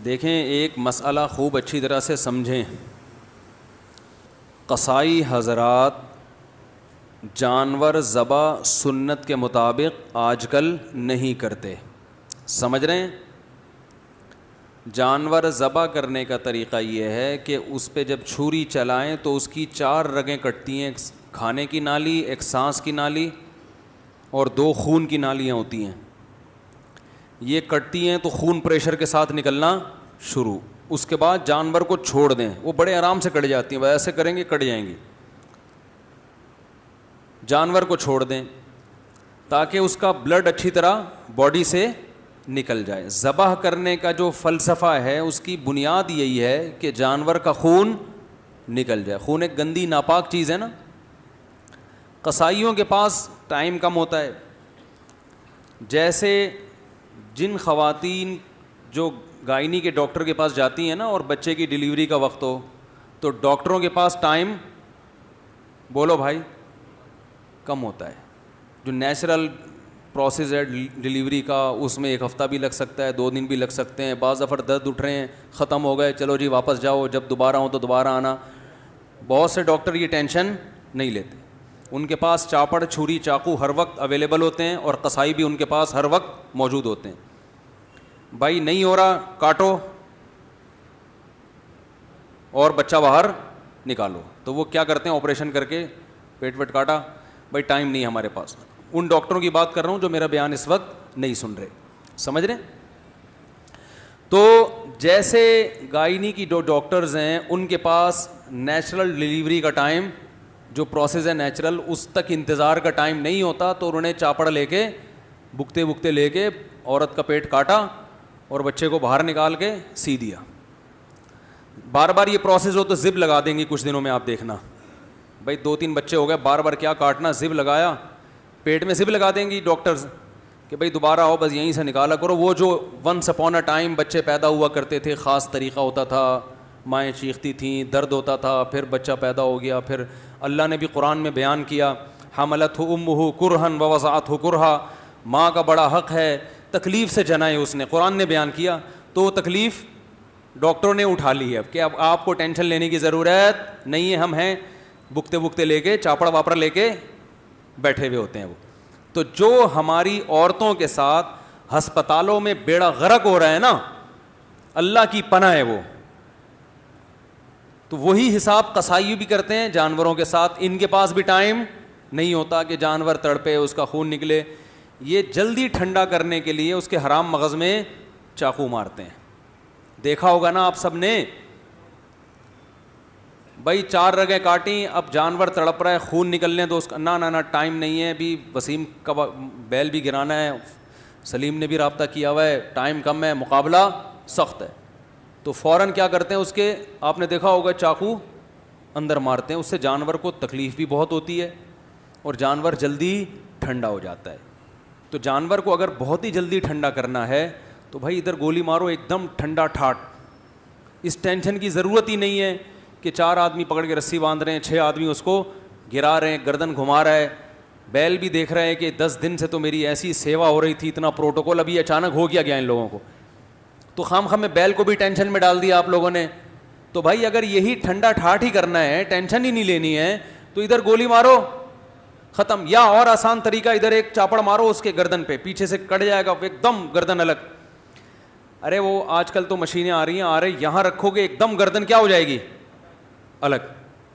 دیکھیں ایک مسئلہ خوب اچھی طرح سے سمجھیں. قصائی حضرات جانور ذبح سنت کے مطابق آج کل نہیں کرتے. سمجھ رہے ہیں؟ جانور ذبح کرنے کا طریقہ یہ ہے کہ اس پہ جب چھری چلائیں تو اس کی 4 رگیں کٹتی ہیں. ایک کھانے کی نالی, ایک سانس کی نالی اور 2 خون کی نالیاں ہوتی ہیں. یہ کٹتی ہیں تو خون پریشر کے ساتھ نکلنا شروع. اس کے بعد جانور کو چھوڑ دیں, وہ بڑے آرام سے کٹ جاتی ہیں. ایسے کریں گے کٹ جائیں گی. جانور کو چھوڑ دیں تاکہ اس کا بلڈ اچھی طرح باڈی سے نکل جائے. ذبح کرنے کا جو فلسفہ ہے اس کی بنیاد یہی ہے کہ جانور کا خون نکل جائے. خون ایک گندی ناپاک چیز ہے نا. قصائیوں کے پاس ٹائم کم ہوتا ہے. جیسے جن خواتین جو گائنی کے ڈاکٹر کے پاس جاتی ہیں نا اور بچے کی ڈیلیوری کا وقت ہو تو ڈاکٹروں کے پاس ٹائم, بولو بھائی, کم ہوتا ہے. جو نیچرل پروسیس ہے ڈیلیوری کا اس میں 1 ہفتہ بھی لگ سکتا ہے, 2 دن بھی لگ سکتے ہیں. بعض دفعہ درد اٹھ رہے ہیں, ختم ہو گئے, چلو جی واپس جاؤ, جب دوبارہ ہو تو دوبارہ آنا. بہت سے ڈاکٹر یہ ٹینشن نہیں لیتے. ان کے پاس چاپڑ, چھری, چاقو ہر وقت اویلیبل ہوتے ہیں اور قصائی بھی ان کے پاس ہر وقت موجود ہوتے ہیں. بھائی نہیں ہو رہا, کاٹو اور بچہ باہر نکالو. تو وہ کیا کرتے ہیں, آپریشن کر کے پیٹ ویٹ کاٹا. بھائی ٹائم نہیں ہے ہمارے پاس. ان ڈاکٹروں کی بات کر رہا ہوں جو میرا بیان اس وقت نہیں سن رہے. سمجھ رہے ہیں؟ تو جیسے گائنی کی جو ڈاکٹرز ہیں ان کے پاس نیچرل ڈیلیوری کا ٹائم, جو پروسیس ہے نیچرل, اس تک انتظار کا ٹائم نہیں ہوتا. تو انہوں نے چاپڑ لے کے بکتے بکتے لے کے عورت کا پیٹ کاٹا اور بچے کو باہر نکال کے سی دیا. بار بار یہ پروسیس ہو تو زب لگا دیں گی کچھ دنوں میں, آپ دیکھنا. بھائی 2-3 بچے ہو گئے, بار بار کیا کاٹنا, زب لگایا, پیٹ میں زب لگا دیں گی ڈاکٹرز کہ بھائی دوبارہ آؤ, بس یہیں سے نکالا کرو. وہ جو ونس اپون اے ٹائم بچے پیدا ہوا کرتے تھے, خاص طریقہ ہوتا تھا, مائیں چیختی تھیں, درد ہوتا تھا, پھر بچہ پیدا ہو گیا. پھر اللہ نے بھی قرآن میں بیان کیا, حملتہ امہ کرہن ووضعتہ کرہا, ماں کا بڑا حق ہے, تکلیف سے جنا ہے اس نے, قرآن نے بیان کیا. تو تکلیف ڈاکٹروں نے اٹھا لی ہے کہ اب آپ کو ٹینشن لینے کی ضرورت نہیں ہے, ہم ہیں. بکتے بکتے لے کے چاپڑ واپڑ لے کے بیٹھے ہوئے ہوتے ہیں وہ. تو جو ہماری عورتوں کے ساتھ ہسپتالوں میں بیڑا غرق ہو رہا ہے نا, اللہ کی پناہ ہے وہ. تو وہی حساب قصائی بھی کرتے ہیں جانوروں کے ساتھ. ان کے پاس بھی ٹائم نہیں ہوتا کہ جانور تڑپے, اس کا خون نکلے. یہ جلدی ٹھنڈا کرنے کے لیے اس کے حرام مغز میں چاقو مارتے ہیں. دیکھا ہوگا نا آپ سب نے. بھائی 4 رگیں کاٹیں, اب جانور تڑپ رہا ہے, خون نکلنے دو اس کا. نہ ٹائم نہیں ہے, ابھی وسیم کا بیل بھی گرانا ہے, سلیم نے بھی رابطہ کیا ہوا ہے, ٹائم کم ہے, مقابلہ سخت ہے. تو فوراً کیا کرتے ہیں, اس کے آپ نے دیکھا ہوگا چاقو اندر مارتے ہیں. اس سے جانور کو تکلیف بھی بہت ہوتی ہے اور جانور جلدی ٹھنڈا ہو جاتا ہے. تو جانور کو اگر بہت ہی جلدی ٹھنڈا کرنا ہے تو بھائی ادھر گولی مارو, ایک دم ٹھنڈا ٹھاٹ. اس ٹینشن کی ضرورت ہی نہیں ہے کہ 4 آدمی پکڑ کے رسی باندھ رہے ہیں, 6 آدمی اس کو گرا رہے ہیں, گردن گھما رہا ہے. بیل بھی دیکھ رہے ہیں کہ 10 دن سے تو میری ایسی سیوا ہو رہی تھی, اتنا پروٹوکول, ابھی اچانک ہو گیا ان لوگوں کو. تو خام میں بیل کو بھی ٹینشن میں ڈال دیا آپ لوگوں نے. تو بھائی اگر یہی ٹھنڈا ٹھاٹ ہی کرنا ہے, ٹینشن ہی نہیں لینی ہے, تو ادھر گولی مارو, ختم. یا اور آسان طریقہ, ادھر ایک چاپڑ مارو اس کے گردن پہ, پیچھے سے کٹ جائے گا ایک دم گردن الگ. ارے وہ آج کل تو مشینیں آ رہی ہیں, یہاں رکھو گے ایک دم گردن کیا ہو جائے گی الگ,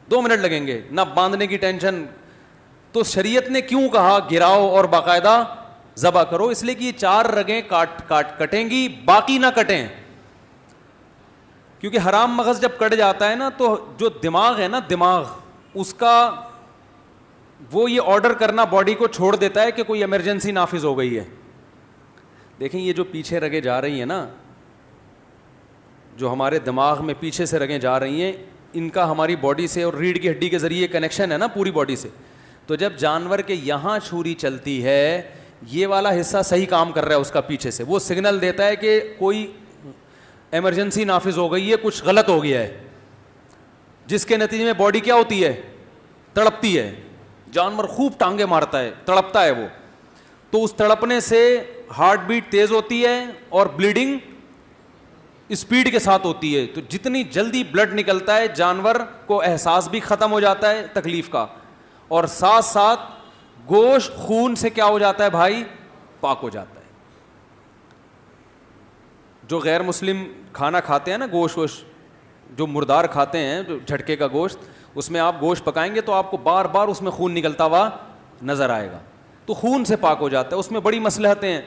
2 منٹ لگیں گے, نہ باندھنے کی ٹینشن. تو شریعت نے کیوں کہا گراؤ اور باقاعدہ ذبح کرو؟ اس لیے کہ یہ 4 رگیں کٹیں گی, باقی نہ کٹیں. کیونکہ حرام مغز جب کٹ جاتا ہے نا تو جو دماغ ہے نا, دماغ اس کا وہ یہ آرڈر کرنا باڈی کو چھوڑ دیتا ہے کہ کوئی ایمرجنسی نافذ ہو گئی ہے. دیکھیں یہ جو پیچھے رگیں جا رہی ہیں نا, جو ہمارے دماغ میں پیچھے سے رگیں جا رہی ہیں, ان کا ہماری باڈی سے اور ریڑھ کی ہڈی کے ذریعے کنیکشن ہے نا پوری باڈی سے. تو جب جانور کے یہاں چھری چلتی ہے, یہ والا حصہ صحیح کام کر رہا ہے اس کا پیچھے سے, وہ سگنل دیتا ہے کہ کوئی ایمرجنسی نافذ ہو گئی ہے, کچھ غلط ہو گیا ہے, جس کے نتیجے میں باڈی کیا ہوتی ہے, تڑپتی ہے. جانور خوب ٹانگیں مارتا ہے, تڑپتا ہے وہ. تو اس تڑپنے سے ہارٹ بیٹ تیز ہوتی ہے اور بلیڈنگ اسپیڈ کے ساتھ ہوتی ہے, تو جتنی جلدی بلڈ نکلتا ہے جانور کو احساس بھی ختم ہو جاتا ہے تکلیف کا, اور ساتھ ساتھ گوشت خون سے کیا ہو جاتا ہے بھائی, پاک ہو جاتا ہے. جو غیر مسلم کھانا کھاتے ہیں نا, گوشت جو مردار کھاتے ہیں, جو جھٹکے کا گوشت, اس میں آپ گوشت پکائیں گے تو آپ کو بار بار اس میں خون نکلتا ہوا نظر آئے گا, تو خون سے پاک ہو جاتا ہے. اس میں بڑی مصلحتیں ہیں,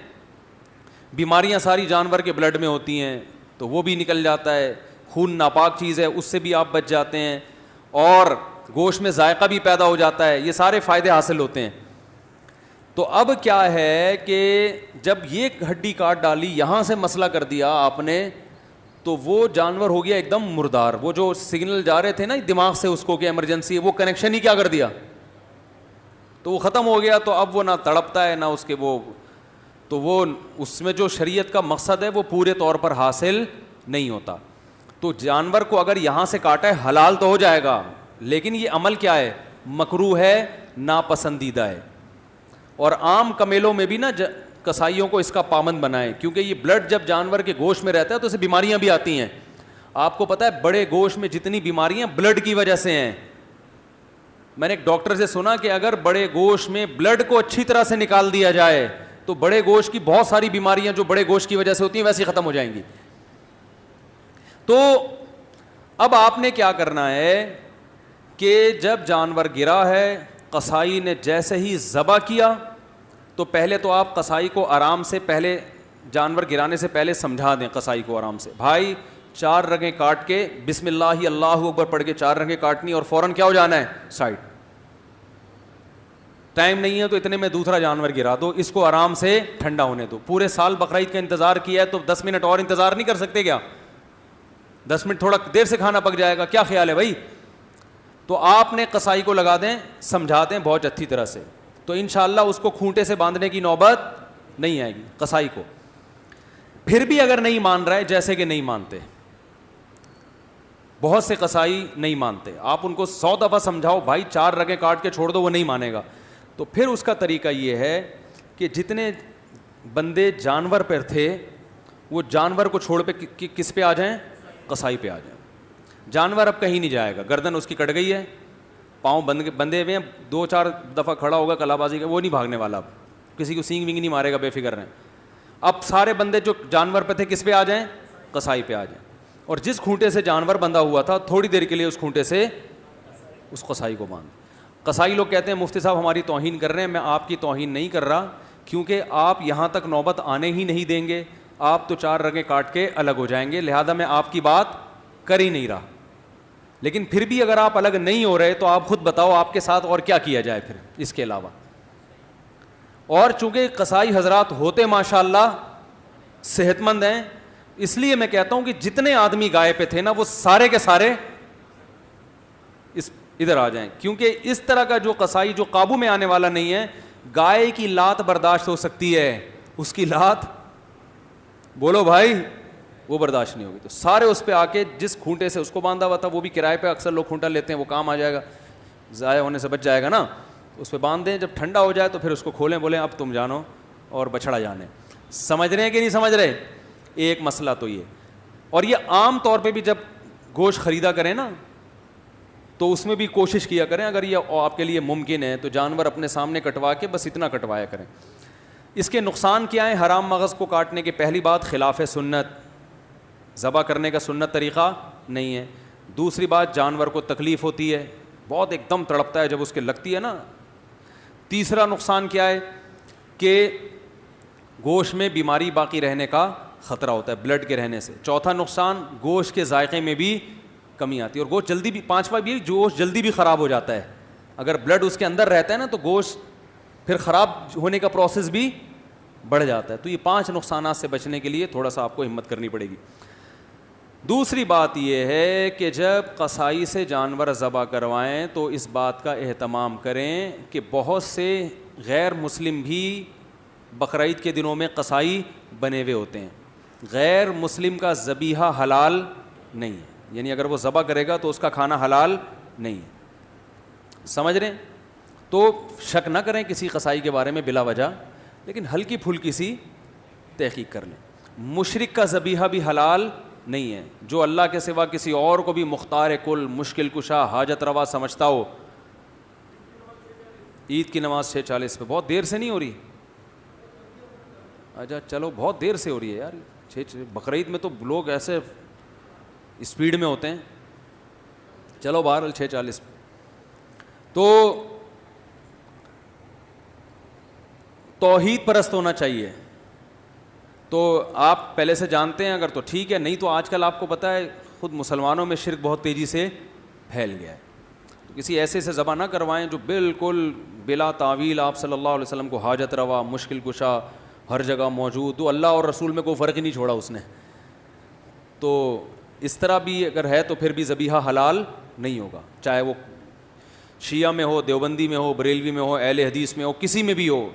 بیماریاں ساری جانور کے بلڈ میں ہوتی ہیں تو وہ بھی نکل جاتا ہے, خون ناپاک چیز ہے اس سے بھی آپ بچ جاتے ہیں, اور گوشت میں ذائقہ بھی پیدا ہو جاتا ہے, یہ سارے فائدے حاصل ہوتے ہیں. تو اب کیا ہے کہ جب یہ ہڈی کاٹ ڈالی, یہاں سے مسئلہ کر دیا آپ نے, تو وہ جانور ہو گیا ایک دم مردار. وہ جو سگنل جا رہے تھے نا دماغ سے اس کو کہ ایمرجنسی ہے, وہ کنیکشن ہی کیا کر دیا, تو وہ ختم ہو گیا. تو اب وہ نہ تڑپتا ہے نہ اس کے تو وہ اس میں جو شریعت کا مقصد ہے وہ پورے طور پر حاصل نہیں ہوتا. تو جانور کو اگر یہاں سے کاٹا ہے حلال تو ہو جائے گا, لیکن یہ عمل کیا ہے, مکروہ ہے, ناپسندیدہ ہے. اور عام کمیلوں میں بھی نا کسائیوں کو اس کا پابند بنائیں, کیونکہ یہ بلڈ جب جانور کے گوشت میں رہتا ہے تو اسے بیماریاں بھی آتی ہیں. آپ کو پتہ ہے بڑے گوشت میں جتنی بیماریاں بلڈ کی وجہ سے ہیں. میں نے ایک ڈاکٹر سے سنا کہ اگر بڑے گوشت میں بلڈ کو اچھی طرح سے نکال دیا جائے تو بڑے گوشت کی بہت ساری بیماریاں جو بڑے گوشت کی وجہ سے ہوتی ہیں ویسے ہی ختم ہو جائیں گی. تو اب آپ نے کیا کرنا ہے کہ جب جانور گرا ہے, قصائی نے جیسے ہی ذبح کیا, تو پہلے تو آپ قصائی کو آرام سے, پہلے جانور گرانے سے پہلے سمجھا دیں قصائی کو آرام سے, بھائی 4 رگیں کاٹ کے بسم اللہ اللہ اکبر پڑھ کے 4 رگیں کاٹنی, اور فوراً کیا ہو جانا ہے, سائڈ. ٹائم نہیں ہے تو اتنے میں دوسرا جانور گرا دو, اس کو آرام سے ٹھنڈا ہونے دو. پورے سال بقرعید کا انتظار کیا ہے تو 10 منٹ اور انتظار نہیں کر سکتے کیا؟ 10 منٹ تھوڑا دیر سے کھانا پک جائے گا, کیا خیال ہے بھائی؟ تو آپ نے قصائی کو لگا دیں, سمجھا دیں بہت اچھی طرح سے, تو انشاءاللہ اس کو کھونٹے سے باندھنے کی نوبت نہیں آئے گی قصائی کو. پھر بھی اگر نہیں مان رہا ہے, جیسے کہ نہیں مانتے, بہت سے قصائی نہیں مانتے, آپ ان کو 100 دفعہ سمجھاؤ بھائی 4 رگیں کاٹ کے چھوڑ دو, وہ نہیں مانے گا. تو پھر اس کا طریقہ یہ ہے کہ جتنے بندے جانور پر تھے وہ جانور کو چھوڑ پہ کس پہ آ جائیں, قصائی پہ آ جائیں. جانور اب کہیں نہیں جائے گا, گردن اس کی کٹ گئی ہے, پاؤں بندے ہوئے ہیں, 2-4 دفعہ کھڑا ہوگا کلا بازی کا, وہ نہیں بھاگنے والا, اب کسی کو سینگ وینگ نہیں مارے گا, بے فکر رہیں. اب سارے بندے جو جانور پہ تھے کس پہ آ جائیں, قصائی پہ آ جائیں. اور جس کھونٹے سے جانور بندھا ہوا تھا تھوڑی دیر کے لیے اس کھونٹے سے اس قصائی کو باندھ. قصائی لوگ کہتے ہیں مفتی صاحب ہماری توہین کر رہے ہیں, میں آپ کی توہین نہیں کر رہا, کیونکہ آپ یہاں تک نوبت آنے ہی نہیں دیں گے, آپ تو 4 رگیں کاٹ کے الگ ہو جائیں گے, لہذا میں آپ کی بات کر ہی نہیں رہا. لیکن پھر بھی اگر آپ الگ نہیں ہو رہے تو آپ خود بتاؤ آپ کے ساتھ اور کیا کیا جائے پھر اس کے علاوہ. اور چونکہ قصائی حضرات ہوتے ماشاءاللہ صحت مند ہیں, اس لیے میں کہتا ہوں کہ جتنے آدمی گائے پہ تھے نا وہ سارے کے سارے ادھر آ جائیں, کیونکہ اس طرح کا جو قصائی جو قابو میں آنے والا نہیں ہے. گائے کی لات برداشت ہو سکتی ہے, اس کی لات بولو بھائی وہ برداشت نہیں ہوگی. تو سارے اس پہ آ کے جس کھونٹے سے اس کو باندھا ہوا تھا, وہ بھی کرائے پہ اکثر لوگ کھونٹا لیتے ہیں, وہ کام آ جائے گا, ضائع ہونے سے بچ جائے گا نا, اس پہ باندھ دیں. جب ٹھنڈا ہو جائے تو پھر اس کو کھولیں, بولیں اب تم جانو اور بچھڑا جانے. سمجھ رہے ہیں کہ نہیں سمجھ رہے؟ ایک مسئلہ تو یہ. اور یہ عام طور پہ بھی جب گوشت خریدا کریں نا تو اس میں بھی کوشش کیا کریں, اگر یہ آپ کے لیے ممکن ہے تو جانور اپنے سامنے کٹوا کے بس اتنا کٹوایا کریں. اس کے نقصان کیا ہیں؟ حرام مغز کو کاٹنے کے پہلی بات خلاف سنت, ذبح کرنے کا سنت طریقہ نہیں ہے. دوسری بات جانور کو تکلیف ہوتی ہے, بہت ایک دم تڑپتا ہے جب اس کے لگتی ہے نا. تیسرا نقصان کیا ہے کہ گوشت میں بیماری باقی رہنے کا خطرہ ہوتا ہے بلڈ کے رہنے سے. چوتھا نقصان گوشت کے ذائقے میں بھی کمی آتی ہے, اور گوشت جلدی بھی, پانچواں بھی گوشت جلدی بھی خراب ہو جاتا ہے. اگر بلڈ اس کے اندر رہتا ہے نا تو گوشت پھر خراب ہونے کا پروسیس بھی بڑھ جاتا ہے. تو یہ 5 نقصانات سے بچنے کے لیے تھوڑا سا آپ کو ہمت کرنی پڑے گی. دوسری بات یہ ہے کہ جب قصائی سے جانور ذبح کروائیں تو اس بات کا اہتمام کریں کہ بہت سے غیر مسلم بھی بقرعید کے دنوں میں قصائی بنے ہوئے ہوتے ہیں. غیر مسلم کا ذبیحہ حلال نہیں ہے, یعنی اگر وہ ذبح کرے گا تو اس کا کھانا حلال نہیں ہے. سمجھ رہے ہیں؟ تو شک نہ کریں کسی قصائی کے بارے میں بلا وجہ, لیکن ہلکی پھلکی سی تحقیق کر لیں. مشرک کا ذبیحہ بھی حلال نہیں ہے. جو اللہ کے سوا کسی اور کو بھی مختار کل، مشکل کشا، حاجت روا سمجھتا ہو. عید کی نماز 6:40 پہ بہت دیر سے نہیں ہو رہی؟ اچھا چلو بہت دیر سے ہو رہی ہے یار. بقرعید میں تو لوگ ایسے اسپیڈ میں ہوتے ہیں. چلو بہرحال 6:40 پہ. تو توحید پرست ہونا چاہیے. تو آپ پہلے سے جانتے ہیں اگر تو ٹھیک ہے, نہیں تو آج کل آپ کو پتہ ہے خود مسلمانوں میں شرک بہت تیزی سے پھیل گیا ہے. تو کسی ایسے سے ذبح نہ کروائیں جو بالکل بلا تعویل آپ صلی اللہ علیہ وسلم کو حاجت روا، مشکل کشا، ہر جگہ موجود. تو اللہ اور رسول میں کوئی فرق ہی نہیں چھوڑا اس نے. تو اس طرح بھی اگر ہے تو پھر بھی ذبیحہ حلال نہیں ہوگا, چاہے وہ شیعہ میں ہو، دیوبندی میں ہو، بریلوی میں ہو، اہل حدیث میں ہو, کسی میں بھی ہو.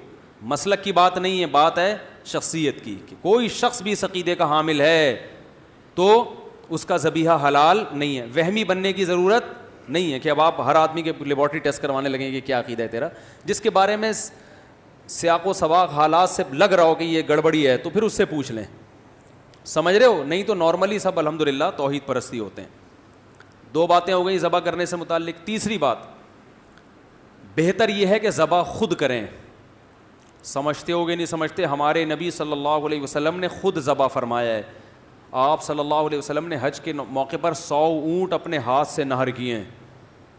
مسلک کی بات نہیں ہے, بات ہے شخصیت کی. کہ کوئی شخص بھی اس عقیدے کا حامل ہے تو اس کا ذبیحہ حلال نہیں ہے. وہمی بننے کی ضرورت نہیں ہے کہ اب آپ ہر آدمی کے لیبارٹری ٹیسٹ کروانے لگیں کہ کیا عقیدہ ہے تیرا. جس کے بارے میں سیاق و سباق حالات سے لگ رہا ہو کہ یہ گڑبڑی ہے تو پھر اس سے پوچھ لیں. سمجھ رہے ہو؟ نہیں تو نارملی سب الحمدللہ توحید پرستی ہوتے ہیں. 2 باتیں ہو گئیں ذبح کرنے سے متعلق. تیسری بات, بہتر یہ ہے کہ ذبح خود کریں. سمجھتے ہو گے نہیں سمجھتے, ہمارے نبی صلی اللہ علیہ وسلم نے خود ذبح فرمایا ہے. آپ صلی اللہ علیہ وسلم نے حج کے موقع پر 100 اونٹ اپنے ہاتھ سے نہر کیے ہیں,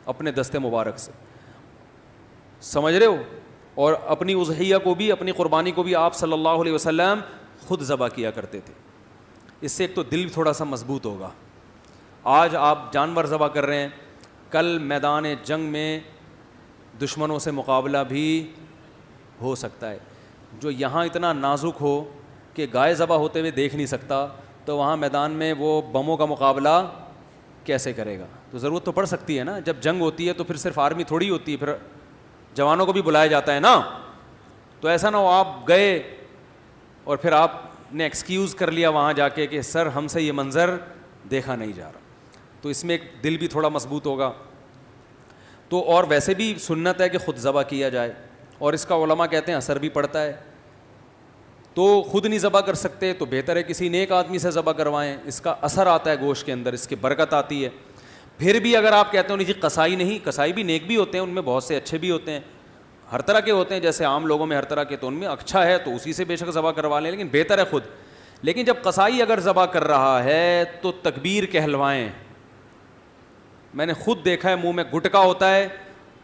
اپنے دستے مبارک سے. سمجھ رہے ہو؟ اور اپنی اضحیہ کو بھی, اپنی قربانی کو بھی آپ صلی اللہ علیہ وسلم خود ذبح کیا کرتے تھے. اس سے ایک تو دل تھوڑا سا مضبوط ہوگا. آج آپ جانور ذبح کر رہے ہیں, کل میدان جنگ میں دشمنوں سے مقابلہ بھی ہو سکتا ہے. جو یہاں اتنا نازک ہو کہ گائے ذبح ہوتے ہوئے دیکھ نہیں سکتا, تو وہاں میدان میں وہ بموں کا مقابلہ کیسے کرے گا؟ تو ضرورت تو پڑ سکتی ہے نا. جب جنگ ہوتی ہے تو پھر صرف آرمی تھوڑی ہوتی ہے, پھر جوانوں کو بھی بلایا جاتا ہے نا. تو ایسا نہ ہو آپ گئے اور پھر آپ نے ایکسکیوز کر لیا وہاں جا کے کہ سر ہم سے یہ منظر دیکھا نہیں جا رہا. تو اس میں ایک دل بھی تھوڑا مضبوط ہوگا. تو اور ویسے بھی سنت ہے کہ خود ذبح کیا جائے, اور اس کا علماء کہتے ہیں اثر بھی پڑتا ہے. تو خود نہیں ذبح کر سکتے تو بہتر ہے کسی نیک آدمی سے ذبح کروائیں, اس کا اثر آتا ہے گوشت کے اندر, اس کی برکت آتی ہے. پھر بھی اگر آپ کہتے ہو نہیں جی قصائی نہیں, قصائی بھی نیک بھی ہوتے ہیں, ان میں بہت سے اچھے بھی ہوتے ہیں, ہر طرح کے ہوتے ہیں, جیسے عام لوگوں میں ہر طرح کے, تو ان میں اچھا ہے تو اسی سے بے شک ذبح کروا لیں, لیکن بہتر ہے خود. لیکن جب قصائی اگر ذبح کر رہا ہے تو تکبیر کہلوائیں. میں نے خود دیکھا ہے, منہ میں گٹکا ہوتا ہے,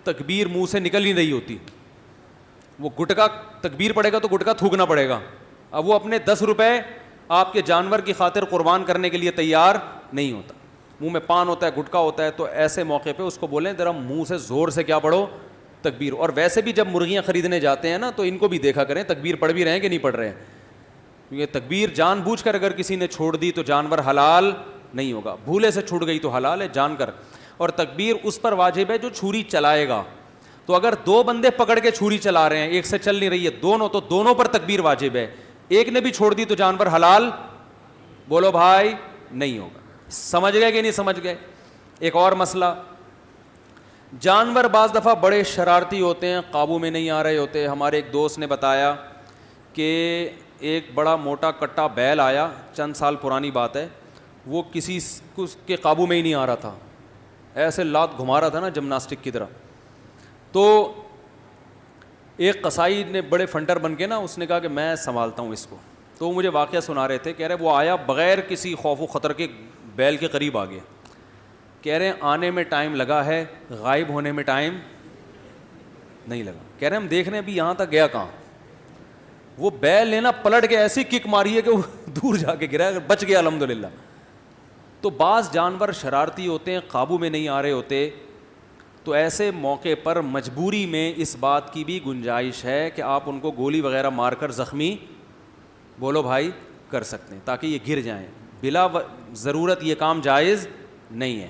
تکبیر منہ سے نکل ہی نہیں ہوتی. وہ گٹکا تکبیر پڑے گا تو گٹکا تھوکنا پڑے گا. اب وہ اپنے 10 روپے آپ کے جانور کی خاطر قربان کرنے کے لیے تیار نہیں ہوتا. منہ میں پان ہوتا ہے, گٹکا ہوتا ہے, تو ایسے موقع پہ اس کو بولیں ذرا منہ سے زور سے کیا پڑھو, تکبیر. اور ویسے بھی جب مرغیاں خریدنے جاتے ہیں نا تو ان کو بھی دیکھا کریں تکبیر پڑھ بھی رہے ہیں کہ نہیں پڑھ رہے ہیں, کیونکہ تکبیر جان بوجھ کر اگر کسی نے چھوڑ دی تو جانور حلال نہیں ہوگا. بھولے سے چھوٹ گئی تو حلال ہے جان کر. اور تکبیر اس پر واجب ہے جو چھری چلائے گا. تو اگر 2 بندے پکڑ کے چھری چلا رہے ہیں, ایک سے چل نہیں رہی ہے, دونوں, تو دونوں پر تکبیر واجب ہے. ایک نے بھی چھوڑ دی تو جانور حلال, بولو بھائی, نہیں ہوگا. سمجھ گئے کہ نہیں سمجھ گئے؟ ایک اور مسئلہ, جانور بعض دفعہ بڑے شرارتی ہوتے ہیں, قابو میں نہیں آ رہے ہوتے. ہمارے ایک دوست نے بتایا کہ ایک بڑا موٹا کٹا بیل آیا, چند سال پرانی بات ہے, وہ کسی کے قابو میں ہی نہیں آ رہا تھا, ایسے لات گھما رہا تھا نا جمناسٹک کی طرح. تو ایک قصائی نے بڑے فنٹر بن کے نا, اس نے کہا کہ میں سنبھالتا ہوں اس کو. تو وہ مجھے واقعہ سنا رہے تھے, کہہ رہے وہ آیا بغیر کسی خوف و خطر کے بیل کے قریب آ گیا. کہہ رہے آنے میں ٹائم لگا ہے, غائب ہونے میں ٹائم نہیں لگا. کہہ رہے ہم دیکھ رہے ہیں ابھی یہاں تک گیا کہاں. وہ بیل نے نا پلٹ کے ایسی کک ماری ہے کہ وہ دور جا کے گرا, بچ گیا الحمدللہ. تو بعض جانور شرارتی ہوتے ہیں, قابو میں نہیں آ رہے ہوتے, تو ایسے موقع پر مجبوری میں اس بات کی بھی گنجائش ہے کہ آپ ان کو گولی وغیرہ مار کر زخمی, بولو بھائی, کر سکتے ہیں تاکہ یہ گر جائیں. بلا ضرورت یہ کام جائز نہیں ہے.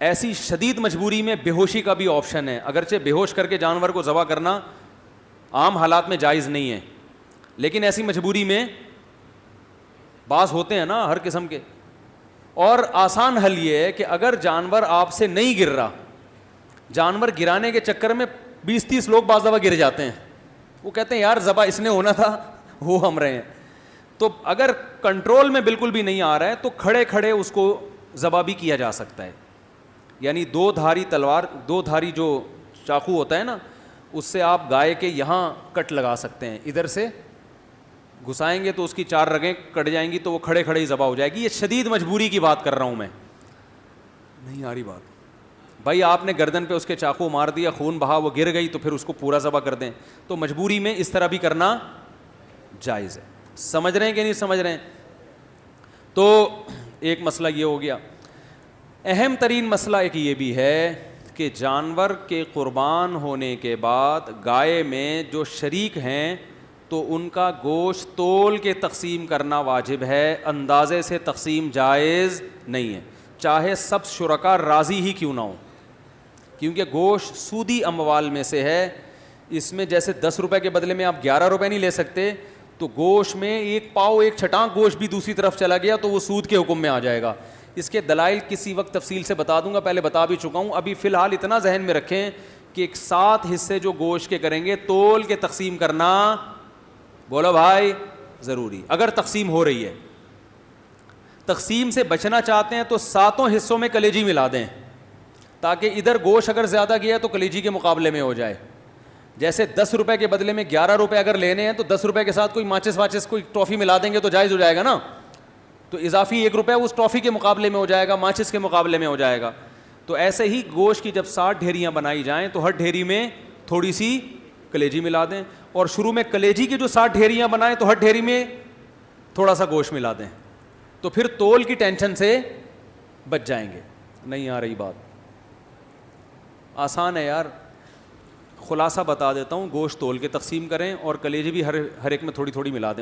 ایسی شدید مجبوری میں بے ہوشی کا بھی آپشن ہے, اگرچہ بے ہوش کر کے جانور کو ذبح کرنا عام حالات میں جائز نہیں ہے, لیکن ایسی مجبوری میں بعض ہوتے ہیں نا ہر قسم کے. اور آسان حل یہ ہے کہ اگر جانور آپ سے نہیں گر رہا, جانور گرانے کے چکر میں 20-30 لوگ بعض دفعہ گر جاتے ہیں, وہ کہتے ہیں یار ذبح اس نے ہونا تھا, وہ ہم رہے ہیں. تو اگر کنٹرول میں بالکل بھی نہیں آ رہا ہے تو کھڑے کھڑے اس کو ذبح بھی کیا جا سکتا ہے. یعنی دو دھاری تلوار, دو دھاری جو چاقو ہوتا ہے نا, اس سے آپ گائے کے یہاں کٹ لگا سکتے ہیں, ادھر سے گھسائیں گے تو اس کی 4 رگیں کٹ جائیں گی, تو وہ کھڑے کھڑے ہی ذبح ہو جائے گی. یہ شدید مجبوری کی بات کر رہا ہوں میں, نہیں آ رہی بات. بھائی آپ نے گردن پہ اس کے چاقو مار دیا, خون بہا, وہ گر گئی, تو پھر اس کو پورا ذبح کر دیں. تو مجبوری میں اس طرح بھی کرنا جائز ہے. سمجھ رہے ہیں کہ نہیں سمجھ رہے ہیں؟ تو ایک مسئلہ یہ ہو گیا. اہم ترین مسئلہ ایک یہ بھی ہے کہ جانور کے قربان ہونے کے بعد گائے میں جو شریک ہیں تو ان کا گوشت تول کے تقسیم کرنا واجب ہے, اندازے سے تقسیم جائز نہیں ہے, چاہے سب شرکا راضی ہی کیوں نہ ہو, کیونکہ گوشت سودی اموال میں سے ہے. اس میں جیسے 10 روپے کے بدلے میں آپ 11 روپے نہیں لے سکتے, تو گوشت میں ایک پاؤ ایک چھٹانک گوشت بھی دوسری طرف چلا گیا تو وہ سود کے حکم میں آ جائے گا. اس کے دلائل کسی وقت تفصیل سے بتا دوں گا, پہلے بتا بھی چکا ہوں. ابھی فی الحال اتنا ذہن میں رکھیں کہ 7 حصے جو گوشت کے کریں گے تول کے تقسیم کرنا, بولو بھائی, ضروری. اگر تقسیم ہو رہی ہے, تقسیم سے بچنا چاہتے ہیں تو 7 حصوں میں کلیجی ملا دیں, تاکہ ادھر گوشت اگر زیادہ گیا تو کلیجی کے مقابلے میں ہو جائے. جیسے 10 روپے کے بدلے میں 11 روپے اگر لینے ہیں تو 10 روپے کے ساتھ کوئی ماچس واچس کوئی ٹرافی ملا دیں گے تو جائز ہو جائے گا نا, تو اضافی 1 روپے اس ٹرافی کے مقابلے میں ہو جائے گا, ماچس کے مقابلے میں ہو جائے گا. تو ایسے ہی گوشت کی جب 60 ڈھیریاں بنائی جائیں تو ہر ڈھیری میں تھوڑی سی کلیجی ملا دیں, اور شروع میں کلیجی کی جو 60 ڈھیریاں بنائیں تو ہر ڈھیری میں تھوڑا سا گوشت ملا دیں, تو پھر تول کی ٹینشن سے بچ جائیں گے. نہیں آ رہی بات؟ آسان ہے یار, خلاصہ بتا دیتا ہوں. گوشت تول کے تقسیم کریں اور کلیجی بھی ہر ایک میں تھوڑی تھوڑی ملا دیں.